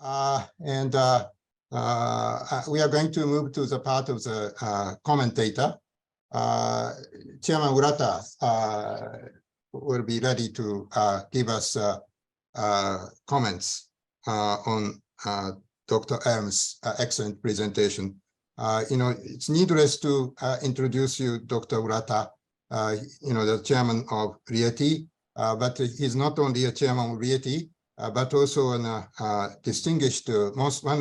We are going to move to the part of the commentator. Chairman Urata will be ready to give us comments on Dr. ELMS' excellent presentation. It's needless to introduce you, Dr. Urata, the chairman of RIETI, but he's not only a chairman of RIETI, but also one of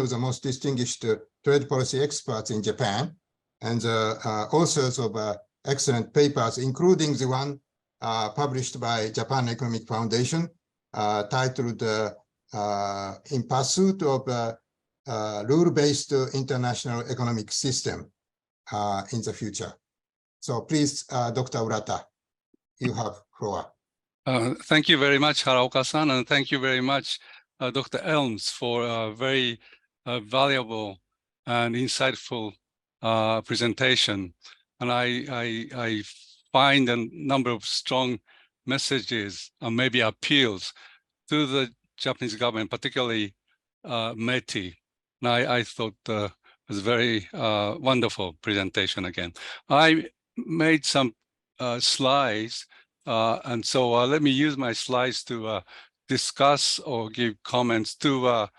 the most distinguished trade policy experts in Japan, and authors of excellent papers, including the one published by Japan Economic Foundation, titled "In Pursuit of Rule-Based International Economic System in the Future." So please, Dr. Urata, you have floor. Thank you very much, Haraoka-san, and thank you very much, Dr. ELMS, for a very valuable and insightful presentation. And I find a number of strong messages, or maybe appeals, to the Japanese government, particularly METI. And I thought it was a very wonderful presentation again. I made some slides, and so let me use my slides to discuss or give comments to a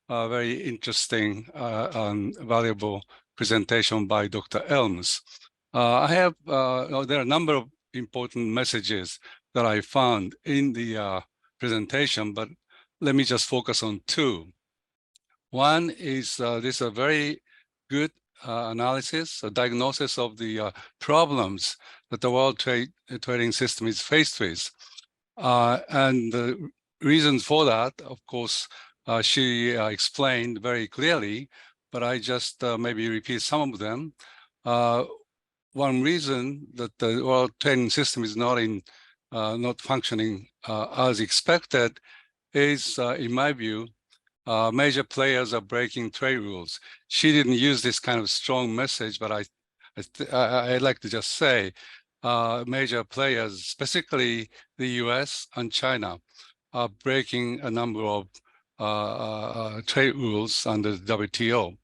very interesting and valuable presentation by Dr. ELMS. There are a number of important messages that I found in the presentation, but let me just focus on two. One is this a very good analysis, a diagnosis of the problems that the world trading system is faced with. And the reasons for that, of course, she explained very clearly, but I just maybe repeat some of them. One reason that the world trading system is not functioning as expected is, in my view, major players are breaking trade rules. She didn't use this kind of strong message, but I'd like to just say major players, specifically the US and China, are breaking a number of trade rules under the WTO.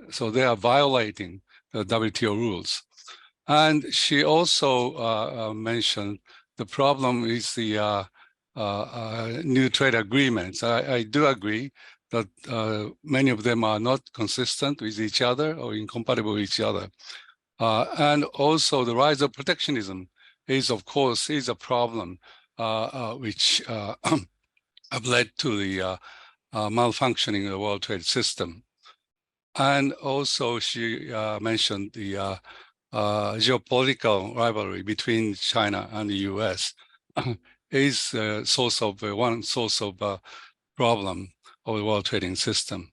So they are violating the WTO rules. And she also mentioned the problem is the new trade agreements. I do agree that many of them are not consistent with each other or incompatible with each other. And also the rise of protectionism is, of course, a problem which have led to the malfunctioning of the world trade system. And also she mentioned the geopolitical rivalry between China and the US is one source of problem of the world trading system.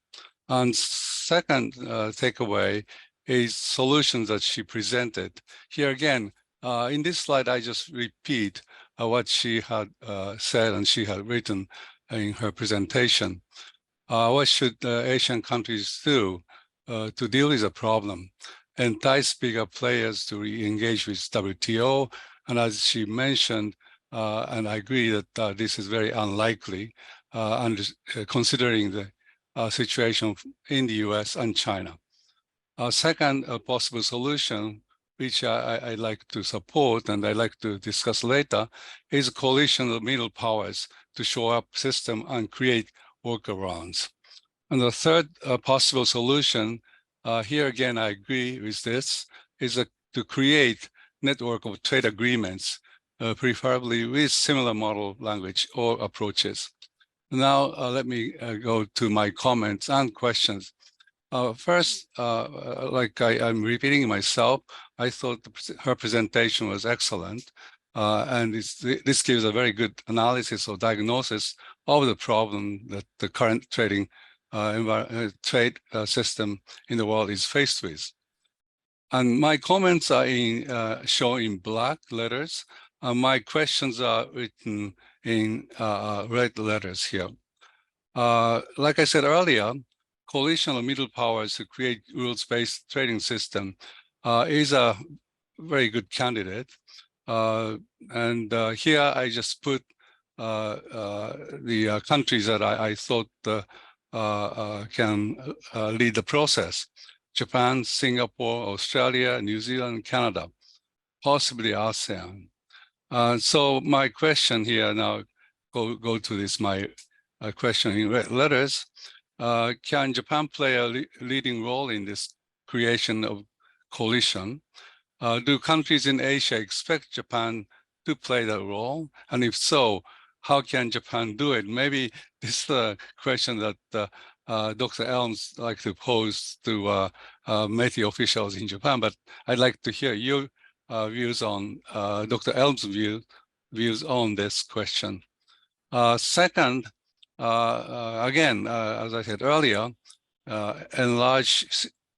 And second takeaway is solutions that she presented. Here again, in this slide, I just repeat what she had said and she had written in her presentation. What should Asian countries do to deal with the problem? Entice bigger players to re-engage with WTO. And as she mentioned, and I agree that this is very unlikely, considering the situation in the US and China. Second possible solution, which I'd like to support and I'd like to discuss later, is a coalition of middle powers to shore up system and create workarounds. And the third possible solution, here again, I agree with this, is to create network of trade agreements, preferably with similar model language or approaches. Now, let me go to my comments and questions. First, like I'm repeating myself, I thought her presentation was excellent. And this gives a very good analysis or diagnosis of the problem that the current trading trade system in the world is faced with. And my comments are shown in black letters. My questions are written in red letters here. Like I said earlier, coalition of middle powers to create rules-based trading system is a very good candidate. And here I just put the countries that I thought can lead the process. Japan, Singapore, Australia, New Zealand, Canada, possibly ASEAN. So my question here now, go to this, my question in red letters. Can Japan play a leading role in this creation of coalition? Do countries in Asia expect Japan to play that role? And if so, how can Japan do it? Maybe this is a question that Dr. Elms like to pose to METI officials in Japan, but I'd like to hear your views on Dr. Elms' views on this question. Second, again, as I said earlier, enlarge,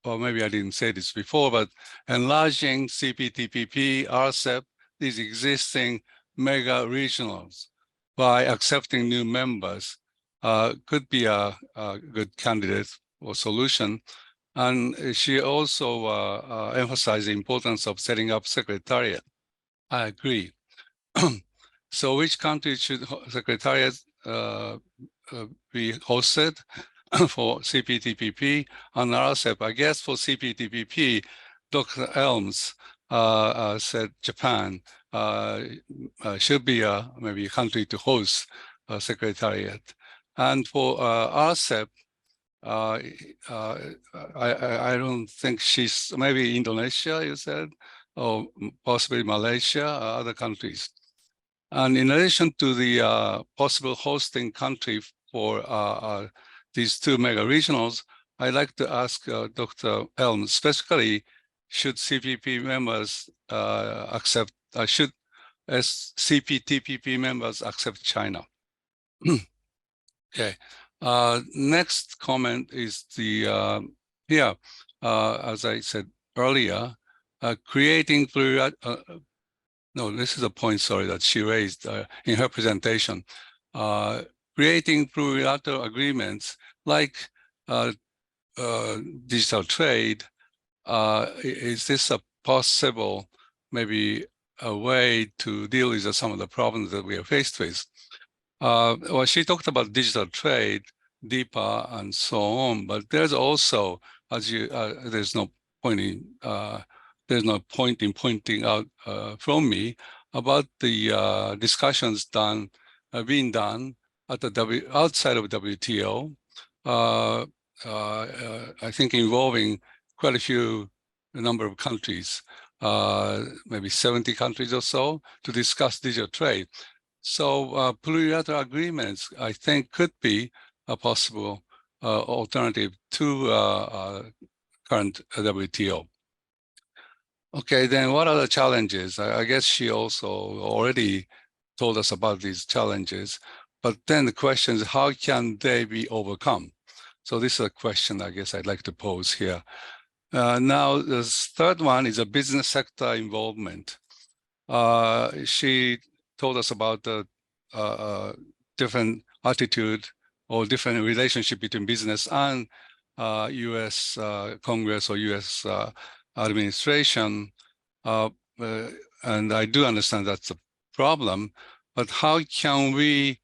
or maybe I didn't say this before, but enlarging CPTPP, RCEP, these existing mega regionals by accepting new members could be a good candidate or solution. And she also emphasized the importance of setting up secretariat. I agree. So which country should secretariat be hosted for CPTPP and RCEP? I guess for CPTPP, Dr. Elms said Japan should be maybe a country to host a secretariat. And for RCEP, I don't think she's, maybe Indonesia, you said, or possibly Malaysia, other countries. And in addition to the possible hosting country for these two mega regionals, I'd like to ask Dr. Elms, specifically, should CPP members accept, should CPTPP members accept China? Okay. Next comment is the, here, as I said earlier, creating no, this is a point, sorry, that she raised in her presentation. Creating plurilateral agreements like digital trade, is this a possible, maybe a way to deal with some of the problems that we are faced with? Well, she talked about digital trade, DIPA, and so on, but there's also, as you, there's no point in pointing out from me about the discussions being done at the outside of WTO. I think involving quite a number of countries, maybe 70 countries or so, to discuss digital trade. So plurilateral agreements, I think, could be a possible alternative to current WTO. Okay, then what are the challenges? I guess she also already told us about these challenges, but then the question is, how can they be overcome? So this is a question I guess I'd like to pose here. Now, the third one is a business sector involvement. She told us about the different attitude or different relationship between business and US Congress or US administration. And I do understand that's a problem, but how can we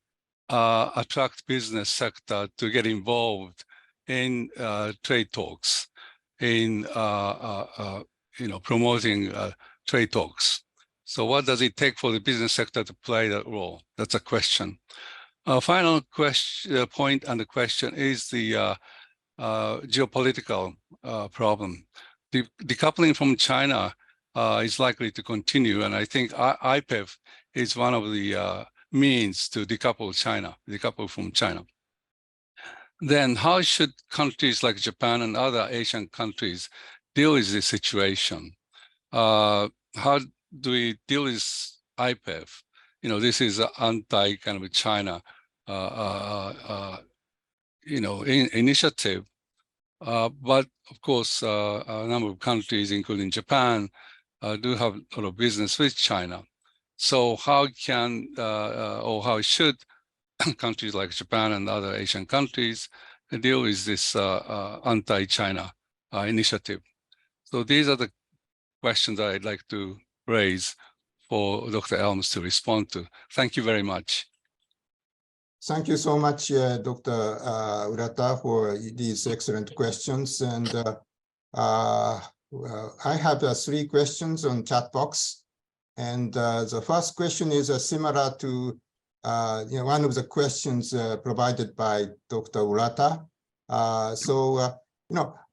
attract business sector to get involved in trade talks, in promoting trade talks? So what does it take for the business sector to play that role? That's a question. Final question, point and the question is the geopolitical problem. Decoupling from China is likely to continue, and I think IPEF is one of the means to decouple from China. Then how should countries like Japan and other Asian countries deal with this situation? How do we deal with IPEF? This is an anti kind of China, initiative. But of course, a number of countries, including Japan, do have a lot of business with China. So how can or how should countries like Japan and other Asian countries deal with this anti-China initiative? So these are the questions that I'd like to raise for Dr. Elms to respond to. Thank you very much. Thank you so much, Dr. Urata, for these excellent questions. And I have 3 questions on chat box. And the first question is similar to one of the questions provided by Dr. Urata.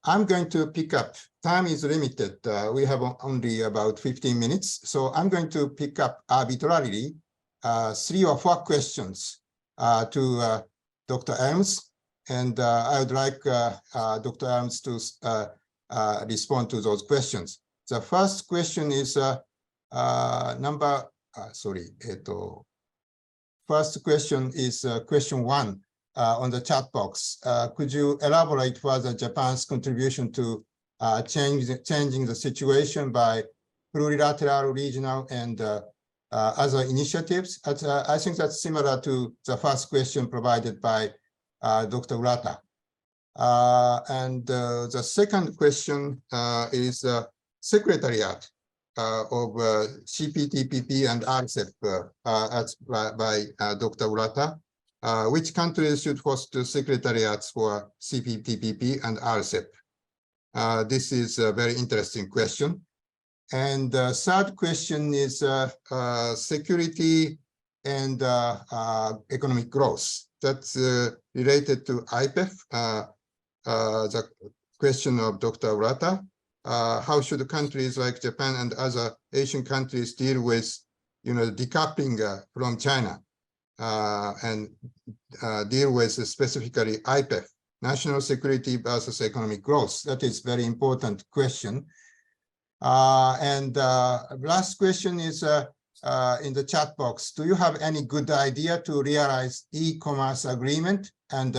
I'm going to pick up. Time is limited. We have only about 15 minutes. So I'm going to pick up arbitrarily 3 or 4 questions to Dr. ELMS. And I would like Dr. ELMS to respond to those questions. The first question is first question is question 1 on the chat box. Could you elaborate further Japan's contribution to changing the situation by plurilateral, regional, and other initiatives? I think that's similar to the first question provided by Dr. Urata. And the second question is Secretariat of CPTPP and RCEP by Dr. Urata. Which countries should host the secretariats for CPTPP and RCEP? This is a very interesting question. And the third question is security and economic growth. That's related to IPEF, the question of Dr. Urata. How should countries like Japan and other Asian countries deal with, decoupling from China and deal with specifically IPEF, national security versus economic growth? That is a very important question. And last question is in the chat box. Do you have any good idea to realize e-commerce agreement and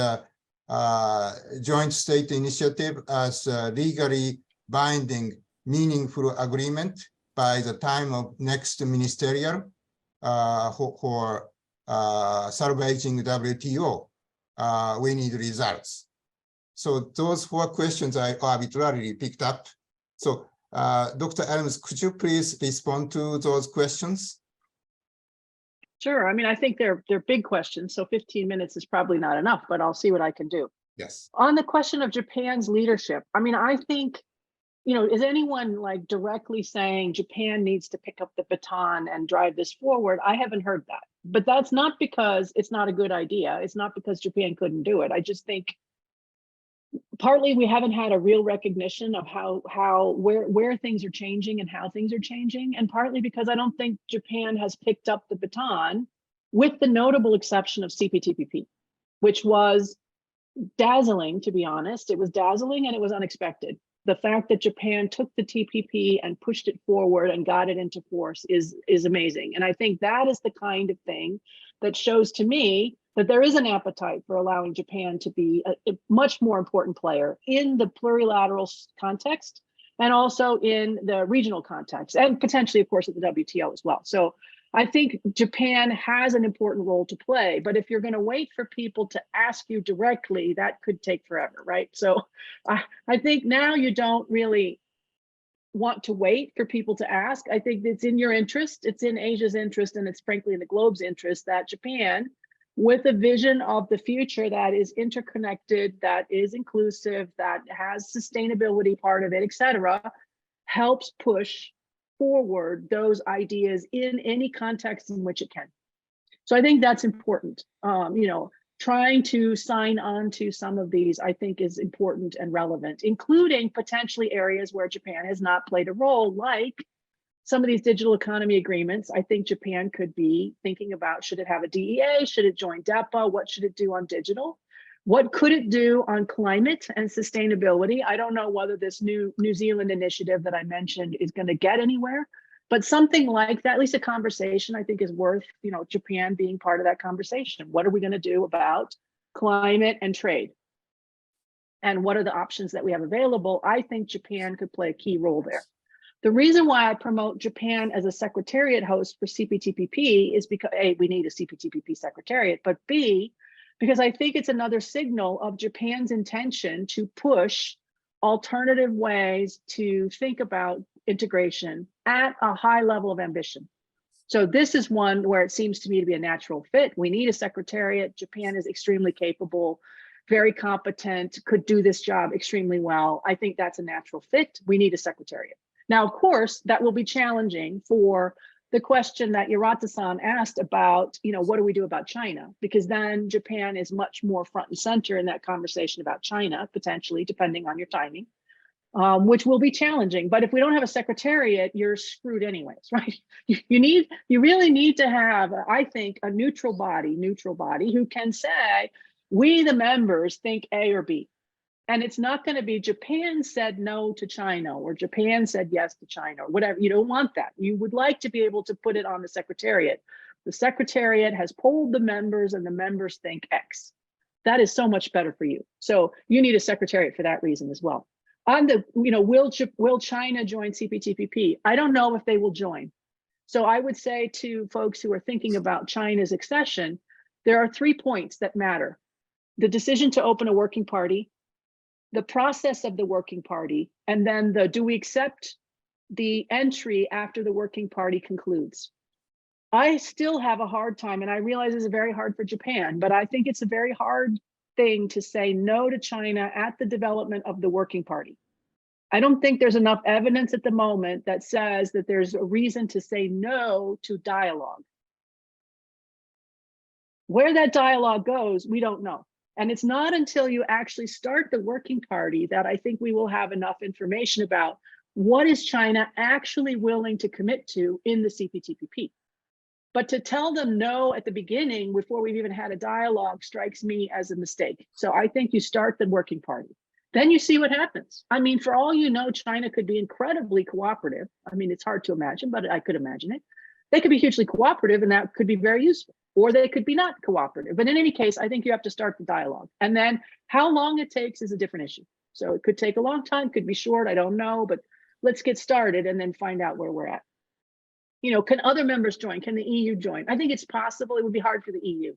joint state initiative as legally binding, meaningful agreement by the time of next ministerial for salvaging WTO? We need results. So those 4 questions I arbitrarily picked up. So Dr. ELMS, could you please respond to those questions? Sure. I mean, I think they're big questions, so 15 minutes is probably not enough, but I'll see what I can do. Yes. On the question of Japan's leadership, I mean, I think, is anyone like directly saying Japan needs to pick up the baton and drive this forward? I haven't heard that, but that's not because it's not a good idea. It's not because Japan couldn't do it. I just think partly we haven't had a real recognition of where things are changing and how things are changing, and partly because I don't think Japan has picked up the baton, with the notable exception of CPTPP, which was dazzling, to be honest. It was dazzling and it was unexpected. The fact that Japan took the TPP and pushed it forward and got it into force is amazing. And I think that is the kind of thing that shows to me that there is an appetite for allowing Japan to be a much more important player in the plurilateral context and also in the regional context, and potentially, of course, at the WTO as well. So I think Japan has an important role to play, but if you're going to wait for people to ask you directly, that could take forever, right? So I think now you don't really want to wait for people to ask. I think it's in your interest, it's in Asia's interest, and it's frankly in the globe's interest that Japan, with a vision of the future that is interconnected, that is inclusive, that has sustainability part of it, et cetera, helps push forward those ideas in any context in which it can. So I think that's important. Trying to sign on to some of these, I think, is important and relevant, including potentially areas where Japan has not played a role, like some of these digital economy agreements. I think Japan could be thinking about, should it have a DEA? Should it join DEPA? What should it do on digital? What could it do on climate and sustainability? I don't know whether this New Zealand initiative that I mentioned is going to get anywhere, but something like that, at least a conversation, I think is worth, Japan being part of that conversation. What are we going to do about climate and trade? And what are the options that we have available? I think Japan could play a key role there. The reason why I promote Japan as a secretariat host for CPTPP is because A, we need a CPTPP secretariat, but B, because I think it's another signal of Japan's intention to push alternative ways to think about integration at a high level of ambition. So this is one where it seems to me to be a natural fit. We need a secretariat. Japan is extremely capable, very competent, could do this job extremely well. I think that's a natural fit. We need a secretariat. Now, of course, that will be challenging for the question that Urata-san asked about, what do we do about China? Because then Japan is much more front and center in that conversation about China, potentially, depending on your timing, which will be challenging. But if we don't have a secretariat, you're screwed anyways, right? You really need to have, I think, a neutral body who can say, we, the members, think A or B. And it's not going to be Japan said no to China or Japan said yes to China or whatever. You don't want that. You would like to be able to put it on the secretariat. The secretariat has polled the members and the members think X. That is so much better for you. So you need a secretariat for that reason as well. On the, will China join CPTPP? I don't know if they will join. So I would say to folks who are thinking about China's accession, there are 3 points that matter. The decision to open a working party, the process of the working party, and then do we accept the entry after the working party concludes? I still have a hard time, and I realize it's very hard for Japan, but I think it's a very hard thing to say no to China at the development of the working party. I don't think there's enough evidence at the moment that says that there's a reason to say no to dialogue. Where that dialogue goes, we don't know. And it's not until you actually start the working party that I think we will have enough information about what is China actually willing to commit to in the CPTPP. But to tell them no at the beginning before we've even had a dialogue strikes me as a mistake. So I think you start the working party. Then you see what happens. I mean, for all you know, China could be incredibly cooperative. I mean, it's hard to imagine, but I could imagine it. They could be hugely cooperative and that could be very useful. Or they could be not cooperative. But in any case, I think you have to start the dialogue. And then how long it takes is a different issue. So it could take a long time, could be short, I don't know, but let's get started and then find out where we're at. Can other members join? Can the EU join? I think it's possible. It would be hard for the EU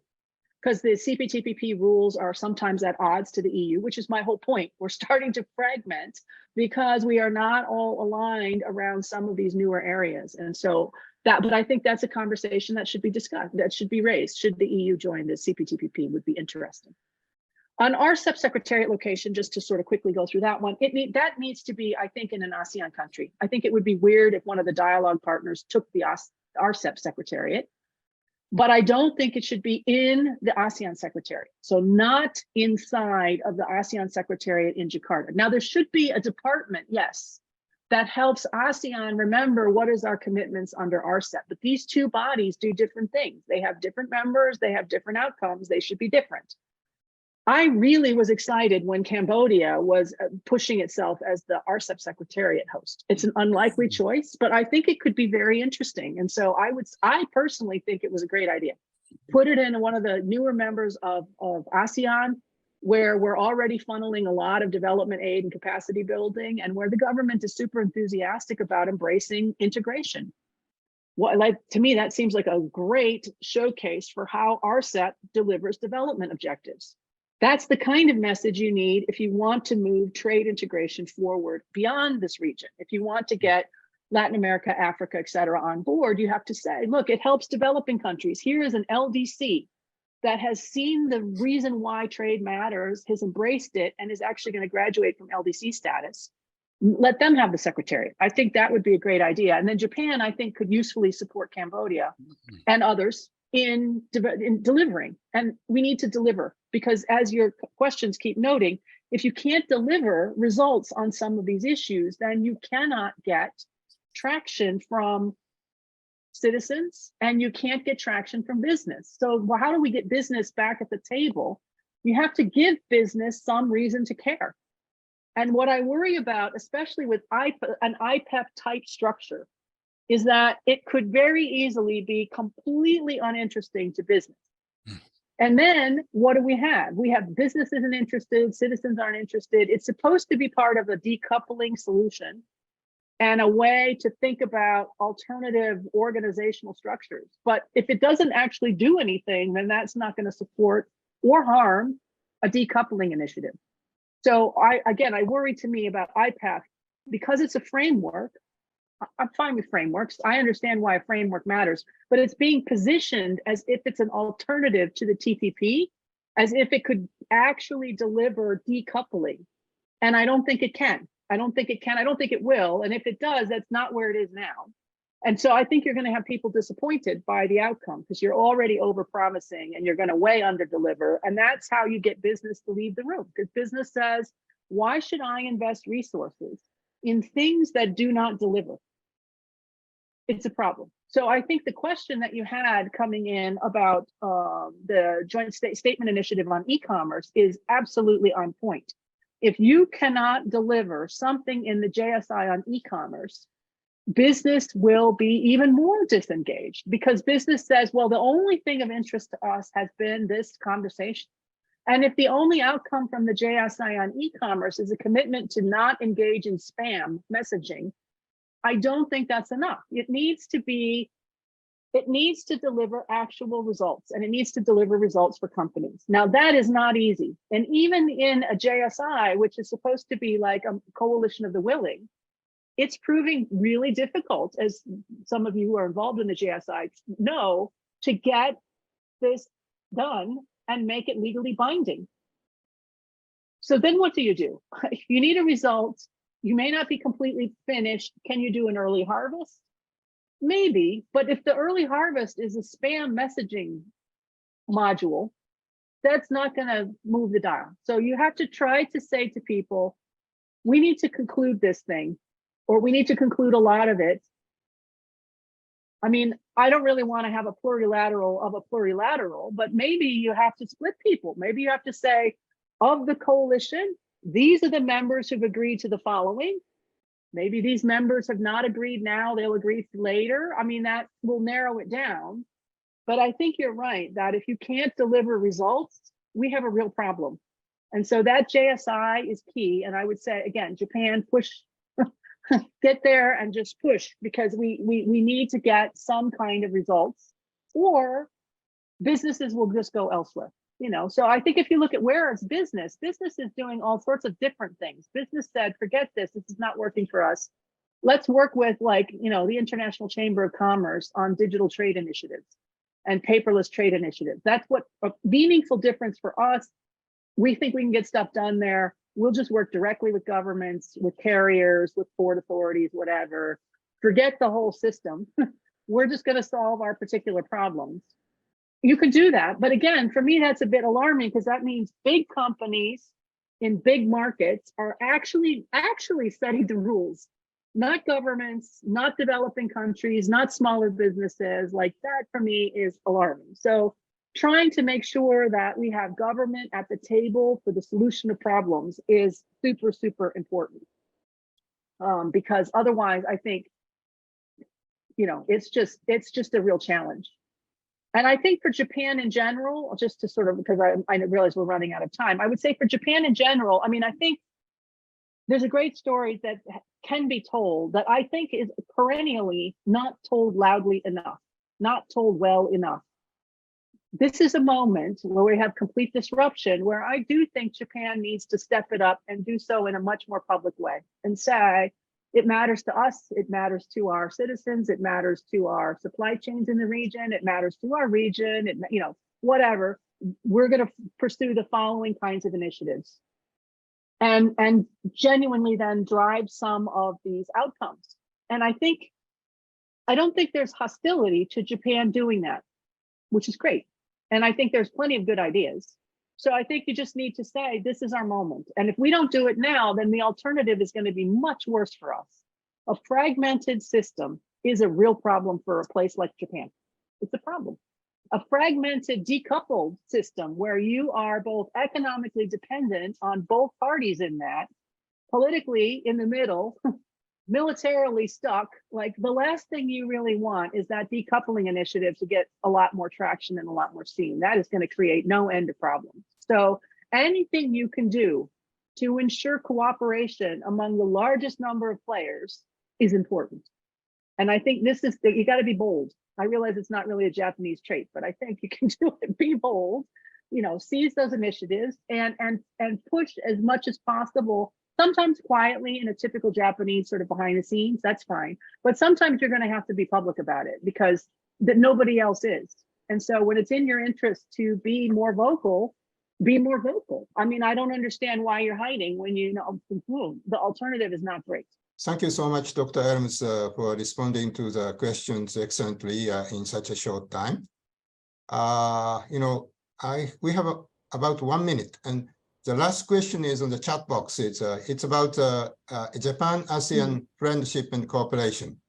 because the CPTPP rules are sometimes at odds to the EU, which is my whole point. We're starting to fragment because we are not all aligned around some of these newer areas. And so but I think that's a conversation that should be discussed, that should be raised. Should the EU join the CPTPP would be interesting. On our subsecretariat location, just to sort of quickly go through that one, that needs to be, I think, in an ASEAN country. I think it would be weird if one of the dialogue partners took the RCEP secretariat, but I don't think it should be in the ASEAN secretariat. So not inside of the ASEAN secretariat in Jakarta. Now there should be a department, yes, that helps ASEAN remember what is our commitments under RCEP. But these two bodies do different things. They have different members, they have different outcomes, they should be different. I really was excited when Cambodia was pushing itself as the RCEP secretariat host. It's an unlikely choice, but I think it could be very interesting. And so I personally think it was a great idea. Put it in one of the newer members of ASEAN, where we're already funneling a lot of development aid and capacity building, and where the government is super enthusiastic about embracing integration. To me, that seems like a great showcase for how RCEP delivers development objectives. That's the kind of message you need if you want to move trade integration forward beyond this region. If you want to get Latin America, Africa, et cetera, on board, you have to say, look, it helps developing countries. Here is an LDC that has seen the reason why trade matters, has embraced it, and is actually going to graduate from LDC status. Let them have the secretariat. I think that would be a great idea. And then Japan, I think, could usefully support Cambodia and others in delivering. And we need to deliver, because as your questions keep noting, if you can't deliver results on some of these issues, then you cannot get traction from citizens and you can't get traction from business. So how do we get business back at the table? You have to give business some reason to care. And what I worry about, especially with an IPEF type structure, is that it could very easily be completely uninteresting to business. And then what do we have? We have business isn't interested, citizens aren't interested. It's supposed to be part of a decoupling solution and a way to think about alternative organizational structures. But if it doesn't actually do anything, then that's not going to support or harm a decoupling initiative. So I worry to me about IPEF because it's a framework. I'm fine with frameworks. I understand why a framework matters, but it's being positioned as if it's an alternative to the TPP, as if it could actually deliver decoupling. And I don't think it can. I don't think it can. I don't think it will. And if it does, that's not where it is now. And so I think you're going to have people disappointed by the outcome because you're already over-promising and you're going to way under-deliver. And that's how you get business to leave the room, because business says, why should I invest resources in things that do not deliver? It's a problem. So I think the question that you had coming in about the joint statement initiative on e-commerce is absolutely on point. If you cannot deliver something in the JSI on e-commerce, business will be even more disengaged, because business says, well, the only thing of interest to us has been this conversation. And if the only outcome from the JSI on e-commerce is a commitment to not engage in spam messaging, I don't think that's enough. It needs to deliver actual results, and it needs to deliver results for companies. Now, that is not easy. And even in a JSI, which is supposed to be like a coalition of the willing, it's proving really difficult, as some of you who are involved in the JSI know, to get this done and make it legally binding. So then what do? If you need a result, you may not be completely finished. Can you do an early harvest? Maybe, but if the early harvest is a spam messaging module, that's not going to move the dial. So you have to try to say to people, we need to conclude this thing, or we need to conclude a lot of it. I mean, I don't really want to have a plurilateral of a plurilateral, but maybe you have to split people. Maybe you have to say, of the coalition, these are the members who've agreed to the following. Maybe these members have not agreed now, they'll agree later. I mean, that will narrow it down. But I think you're right that if you can't deliver results, we have a real problem. And so that JSI is key. And I would say, again, Japan, push, get there and just push, because we need to get some kind of results, or businesses will just go elsewhere. So I think if you look at where it's business is doing all sorts of different things. Business said, forget this is not working for us. Let's work with, like, the International Chamber of Commerce on digital trade initiatives and paperless trade initiatives. That's what a meaningful difference for us. We think we can get stuff done there. We'll just work directly with governments, with carriers, with port authorities, whatever. Forget the whole system. We're just going to solve our particular problems. You could do that. But again, for me, that's a bit alarming, because that means big companies in big markets are actually setting the rules, not governments, not developing countries, not smaller businesses. Like, that for me is alarming. So trying to make sure that we have government at the table for the solution of problems is super, super important. Because otherwise, I think, it's just a real challenge. And I think for Japan in general, just to sort of, because I realize we're running out of time, I would say for Japan in general, I mean, I think there's a great story that can be told that I think is perennially not told loudly enough, not told well enough. This is a moment where we have complete disruption, where I do think Japan needs to step it up and do so in a much more public way and say, it matters to us, it matters to our citizens, it matters to our supply chains in the region, it matters to our region, whatever. We're going to pursue the following kinds of initiatives and genuinely then drive some of these outcomes. And I don't think there's hostility to Japan doing that, which is great. And I think there's plenty of good ideas. So I think you just need to say, this is our moment. And if we don't do it now, then the alternative is going to be much worse for us. A fragmented system is a real problem for a place like Japan. It's a problem. A fragmented, decoupled system where you are both economically dependent on both parties in that, politically in the middle, militarily stuck. Like, the last thing you really want is that decoupling initiative to get a lot more traction and a lot more steam. That is going to create no end of problems. So anything you can do to ensure cooperation among the largest number of players is important. And I think you got to be bold. I realize it's not really a Japanese trait, but I think you can do it. Be bold seize those initiatives and push as much as possible, sometimes quietly in a typical Japanese sort of behind the scenes, that's fine. But sometimes you're going to have to be public about it because nobody else is. And so when it's in your interest to be more vocal, be more vocal. I mean, I don't understand why you're hiding when you know the alternative is not great. Thank you so much, Dr. ELMS, for responding to the questions excellently in such a short time. We have about 1 minute, and the last question is on the chat box. It's about Japan-ASEAN friendship and cooperation.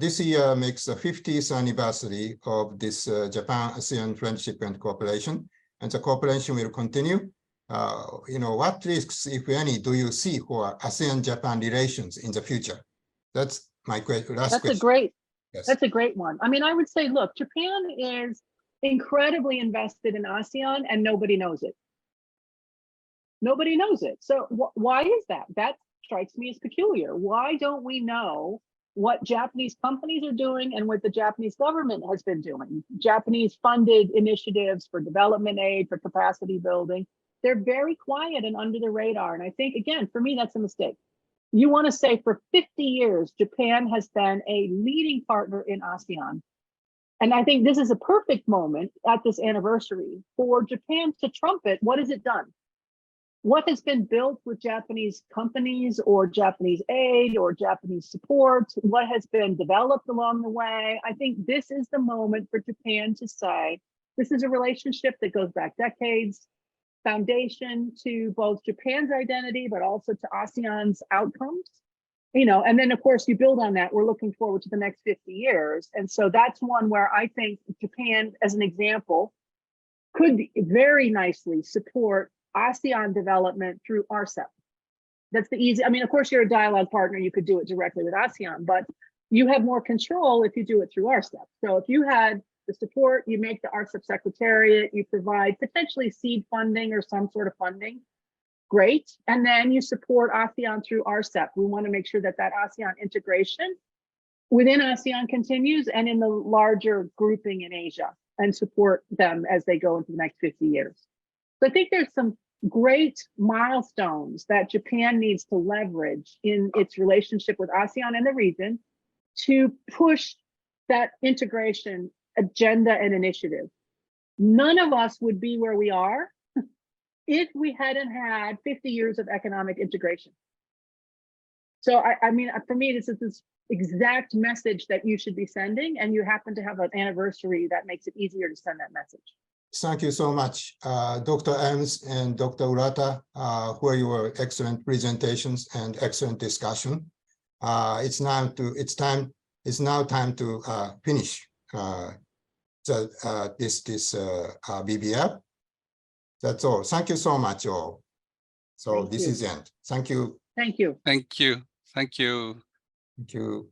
This year makes the 50th anniversary of this Japan-ASEAN friendship and cooperation, and the cooperation will continue. What risks, if any, do you see for ASEAN-Japan relations in the future? That's my last question. That's a great one. I mean, I would say, look, Japan is incredibly invested in ASEAN and nobody knows it. Nobody knows it. So why is that? That strikes me as peculiar. Why don't we know what Japanese companies are doing and what the Japanese government has been doing? Japanese funded initiatives for development aid, for capacity building. They're very quiet and under the radar. And I think, again, for me, that's a mistake. You want to say for 50 years, Japan has been a leading partner in ASEAN. And I think this is a perfect moment at this anniversary for Japan to trumpet what has it done? What has been built with Japanese companies or Japanese aid or Japanese support? What has been developed along the way? I think this is the moment for Japan to say, this is a relationship that goes back decades, foundation to both Japan's identity, but also to ASEAN's outcomes. And then of course you build on that. We're looking forward to the next 50 years. And so that's one where I think Japan, as an example, could very nicely support ASEAN development through RCEP. That's the easy, I mean, of course you're a dialogue partner, you could do it directly with ASEAN, but you have more control if you do it through RCEP. So if you had the support, you make the RCEP secretariat, you provide potentially seed funding or some sort of funding, great. And then you support ASEAN through RCEP. We want to make sure that ASEAN integration within ASEAN continues and in the larger grouping in Asia, and support them as they go into the next 50 years. So I think there's some great milestones that Japan needs to leverage in its relationship with ASEAN and the region to push that integration agenda and initiative. None of us would be where we are if we hadn't had 50 years of economic integration. So I mean, for me, this is this exact message that you should be sending, and you happen to have an anniversary that makes it easier to send that message. Thank you so much, Dr. ELMS and Dr. Urata, for your excellent presentations and excellent discussion. It's now time to finish this BBL. That's all. Thank you so much, all. So this is the end. Thank you. Thank you. Thank you. Thank you. Thank you.